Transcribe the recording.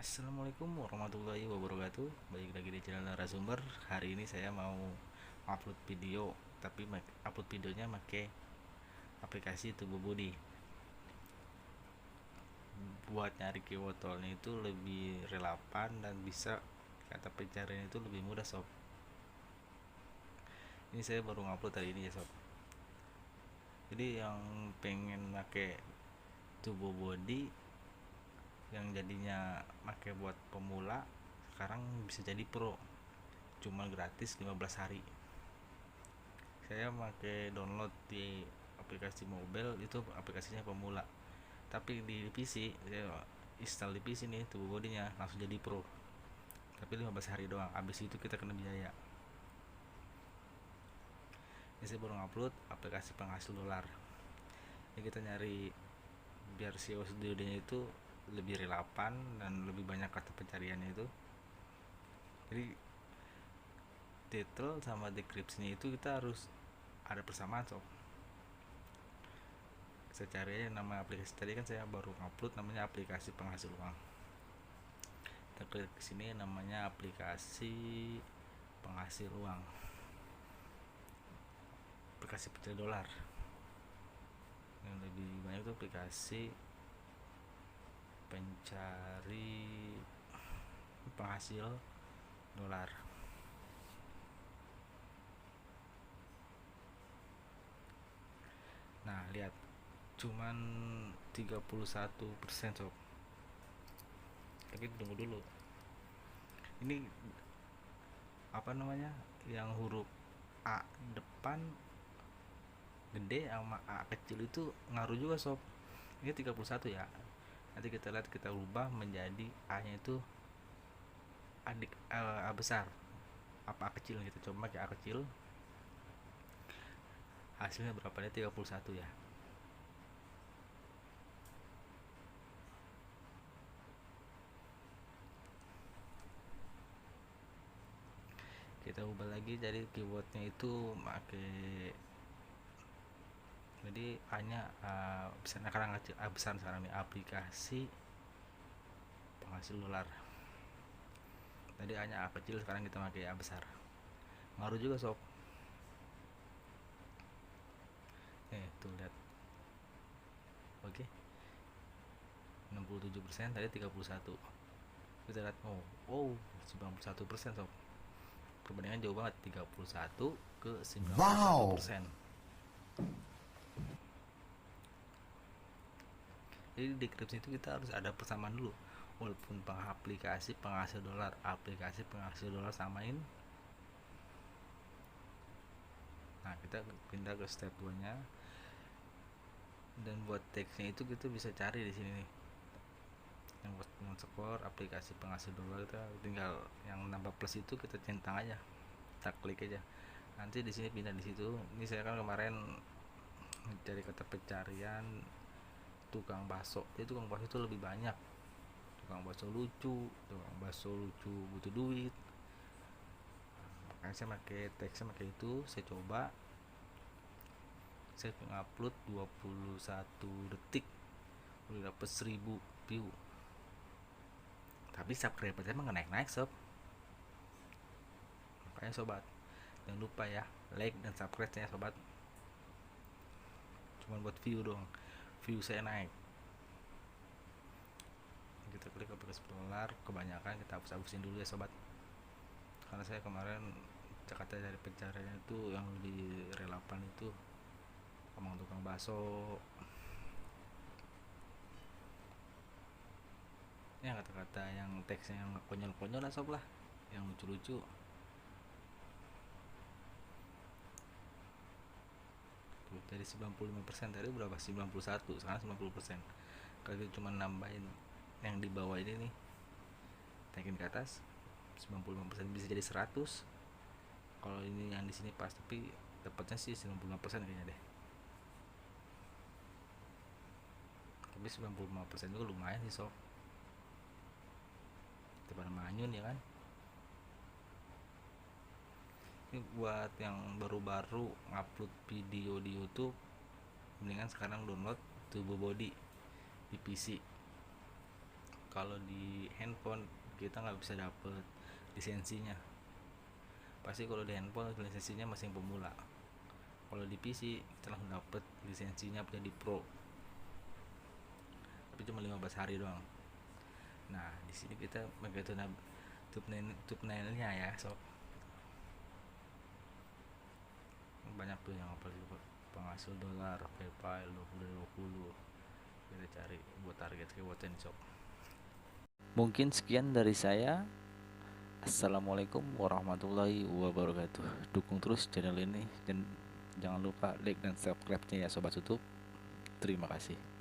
Assalamualaikum warahmatullahi wabarakatuh. Balik lagi di channel narasumber. Hari ini saya mau upload video, tapi upload videonya pakai aplikasi Tubuh Body. Buat nyari keyword tolnya itu lebih relevan dan bisa kata pencarian itu lebih mudah, sob. Ini saya baru ngupload hari ini ya, sob. Jadi yang pengen pakai Tubuh Body yang jadinya pakai buat pemula, sekarang bisa jadi pro. Cuma gratis 15 hari. Saya pakai download di aplikasi mobile, itu aplikasinya pemula, tapi di PC saya install di PC nih tubuh bodinya langsung jadi pro, tapi 15 hari doang, habis itu kita kena biaya. Ini saya baru ngupload aplikasi penghasil dolar. Ini kita nyari biar SEO studionya itu lebih relevan dan lebih banyak kata pencariannya itu. Jadi title sama deskripsinya itu kita harus ada persamaan, sob. Saya cari aja nama aplikasi, tadi kan saya baru ngupload namanya aplikasi penghasil uang. Kita klik ke sini, namanya aplikasi penghasil uang, aplikasi pencari dolar. Yang lebih banyak itu aplikasi pencari penghasil dolar. Nah, lihat, cuman 31%, sob. Tapi tunggu dulu, ini apa namanya, yang huruf A depan gede sama A kecil itu ngaruh juga, sob. Ini 31 ya, nanti kita lihat, kita ubah menjadi A nya itu A besar apa A kecil. Kita coba pakai A kecil, hasilnya berapa? Dia 31 ya. Kita ubah lagi, jadi keywordnya itu pakai, jadi A nya besar, sekarang kecil, A besar sekarang nih, aplikasi penghasil dolar. Tadi A nya A kecil, sekarang kita pakai A besar, ngaruh juga, sob. Tuh lihat, oke, 67%, tadi 31. Kita lihat, oh 91%, sob. Perbandingan jauh banget, 31 ke 91%. Jadi di deskripsi itu kita harus ada persamaan dulu, walaupun aplikasi penghasil dolar, aplikasi penghasil dolar samain. Nah, kita pindah ke step 2 nya, dan buat teksnya itu kita bisa cari di sini nih, yang buat skor aplikasi penghasil dolar, kita tinggal yang nambah plus itu kita centang aja, kita klik aja, nanti di sini pindah di situ. Ini saya kan kemarin mencari kata pencarian tukang bakso, jadi tukang bakso itu lebih banyak, tukang bakso lucu, butuh duit. Makanya saya pakai teksnya, pakai itu. Saya coba, saya upload 21 detik udah dapet 1000 view, tapi subscriber saya emang naik-naik, sob. Makanya sobat, jangan lupa ya, like dan subscribe ya, sobat. Cuman buat view doang, view saya naik. Kita klik aplikasi dolar, kebanyakan kita hapus-hapusin dulu ya, sobat, karena saya kemarin Jakarta dari pencariannya itu yang lebih relevan itu omong tukang bakso. Ya, kata-kata yang teksnya yang konyol-konyol lah, sob, lah, yang lucu-lucu. Tuh, dari 95% tadi berapa? 91, sekarang 90%. Kalau kita cuma nambahin yang di bawah ini nih, tagin ke atas, 95% bisa jadi 100. Kalau ini yang di sini pas, tapi dapatnya sih 95% kayaknya deh. Tapi 95% juga lumayan sih, sob, daripada manyun ya kan. Ini buat yang baru-baru ngupload video di YouTube, mendingan sekarang download Tubuh Body di PC. kalau di handphone kita nggak bisa dapet lisensinya. Pasti kalau di handphone lisensinya masih yang pemula. Kalau di PC kita langsung dapet lisensinya menjadi pro, tapi cuma 15 hari doang. Nah di sini kita begitu thumbnailnya ya sob, banyak tuh yang apa sih, penghasil dolar, PayPal 2020, kita cari buat target buat ini sob. Mungkin sekian dari saya. Assalamualaikum warahmatullahi wabarakatuh. Dukung terus channel ini dan jangan lupa like dan subscribe-nya ya sobat YouTube. Terima kasih.